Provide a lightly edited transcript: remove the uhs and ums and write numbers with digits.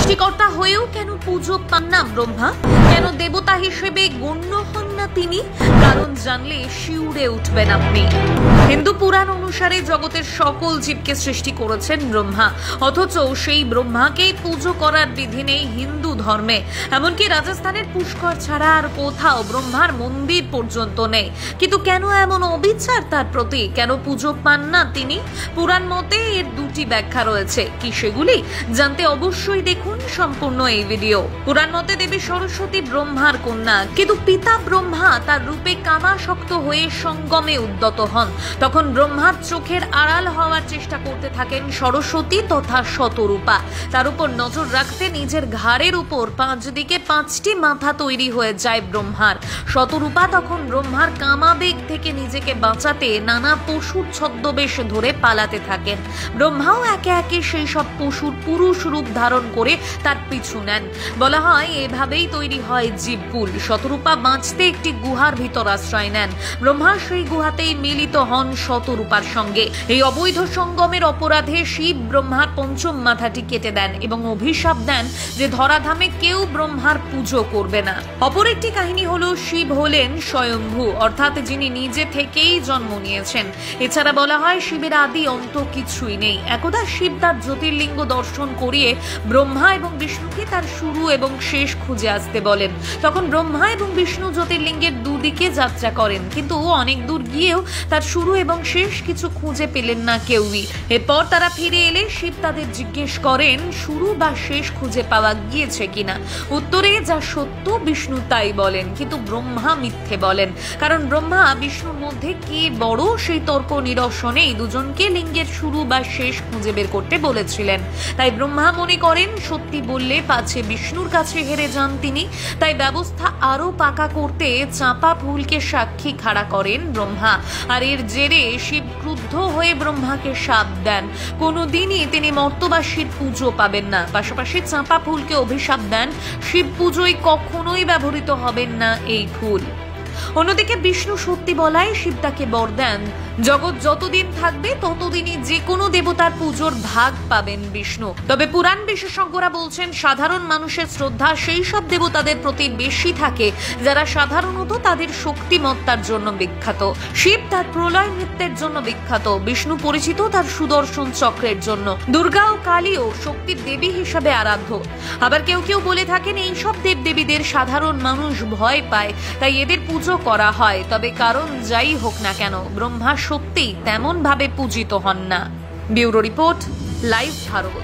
সৃষ্টিকর্তা হয়েও কেন পুজো পান না ব্রহ্মা? কেন দেবতা হিসেবে গণ্য হন না তিনি? কারণ জানলে শিউরে উঠবেন আপনি। হিন্দু পুরাণ অনুসারে জগতের সকল জীবকে সৃষ্টি করেছেন ব্রহ্মা, অথচ সেই ব্রহ্মাকেই পুজো করার বিধি নেই হিন্দু ধর্মে। এমনকি রাজস্থানের পুষ্কর ছাড়া আর কোথাও ব্রহ্মার মন্দির পর্যন্ত নেই। কিন্তু কেন এমন অবিচার তার প্রতি? কেন পুজো পান না তিনি? পুরাণ মতে এর দুটি ব্যাখ্যা রয়েছে। কি সেগুলি? জানতে অবশ্যই দেখুন সম্পূর্ণ এই ভিডিও। পুরাণ মতে দেবী সরস্বতী ব্রহ্মার কন্যা, কিন্তু পিতা ব্রহ্মা তার রূপে কামাসক্ত হয়ে সঙ্গমে উদ্যত হন। তখন ব্রহ্মার চোখের আড়াল হওয়ার চেষ্টা করতে থাকেন সরস্বতী তথা শতরূপা। তার উপর নজর রাখতে নিজের ঘাড়ের উপর 5 দিকে 5টি মাথা তৈরি হয়ে যায় ব্রহ্মার। শতরূপা তখন ব্রহ্মার কামাবেগ থেকে নিজেকে বাঁচাতে নানা পশুর ছদ্মবেশ ধরে পালাতে থাকেন। ব্রহ্মাও একে একে সেই সব পশুর পুরুষ রূপ ধারণ করে তার পিছু নেন। বলা হয় এভাবেই তৈরি হয় জীবকুল। শতরূপা বাঁচতে একটি গুহার ভিতর আশ্রয় নেন। ব্রহ্মা সেই গুহাতেই মিলিত হন শতরূপার সঙ্গে। এই অবৈধ সঙ্গমের অপরাধে শিব ব্রহ্মার 5ম মাথাটি কেটে দেন এবং অভিশাপ দেন যে ধরাধামে কেউ ব্রহ্মার পুজো করবে না। অপর একটি কাহিনী হলো শিব হলেন স্বয়ম্ভু, অর্থাৎ যিনি নিজে থেকেই জন্ম নিয়েছেন। এছাড়া বলা হয় শিবের আদি অন্ত কিছুই নেই। একদা শিব তার জ্যোতির্লিঙ্গ দর্শন করিয়ে ব্রহ্মা এবং বিষ্ণুকে তার শুরু এবং শেষ খুঁজে আসতে বলেন। তখন ব্রহ্মা এবং বিষ্ণু জ্যোতির্লিঙ্গের দুদিকে যাত্রা করেন, কিন্তু অনেক দূর গিয়েও তার শুরু এবং শেষ কিছু খুঁজে পেলেন না কেউই। এরপর তারা ফিরে এলে শিব তাদের জিজ্ঞেস করেন শুরু বা শেষ খুঁজে পাওয়া গিয়েছে কিনা। উত্তরে যা সত্য বিষ্ণু তাই বলেন, কিন্তু ব্রহ্মা মিথ্যে বলেন। কারণ ব্রহ্মা বিষ্ণুর মধ্যে কে বড় সেই তর্ক নিরসনেই দুজনকে লিঙ্গের শুরু বা শেষ খুঁজে বের করতে বলেছিলেন। তাই ব্রহ্মা মনে করেন সত্যি বললে পাছে বিষ্ণুর কাছে হেরে যান তিনি। তাই ব্যবস্থা আরো পাকা করতে চাঁপা ফুলকে সাক্ষী খাড়া করেন ব্রহ্মা। আর এর জেরে শিব ক্রুদ্ধ হয়ে ব্রহ্মাকে শাপ দেন, কোনোদিনই তিনি মর্তবাসীর পুজো পাবেন না। পাশাপাশি চাঁপা ফুলকে অভিশাপ দেন, শিব পুজোয় কখনোই ব্যবহৃত হবেন না এই ফুল। অন্যদিকে বিষ্ণু সত্যি বলায় শিব তাকে বর দেন, জগৎ যতদিন থাকবে ততদিনই যে কোনো দেবতার পুজোর ভাগ পাবেন বিষ্ণু। তবে পুরাণ বিশেষজ্ঞরা বলছেন সাধারণ মানুষের শ্রদ্ধা সেই সব দেবতাদের প্রতি বেশি থাকে যারা সাধারণত তাদের শক্তিমত্তার জন্য বিখ্যাত। শিব তার প্রলয় নৃত্যের জন্য বিখ্যাত, বিষ্ণু পরিচিত তার সুদর্শন চক্রের জন্য, দুর্গা ও কালীও শক্তির দেবী হিসাবে আরাধ্য। আবার কেউ কেউ বলে থাকেন এইসব দেবদেবীদের সাধারণ মানুষ ভয় পায়, তাই এদের পুজো করা হয়। তবে কারণ যাই হোক না কেন, ব্রহ্মা সত্যিই তেমন ভাবে পূজিত হন না। Bureau report, live Bharat.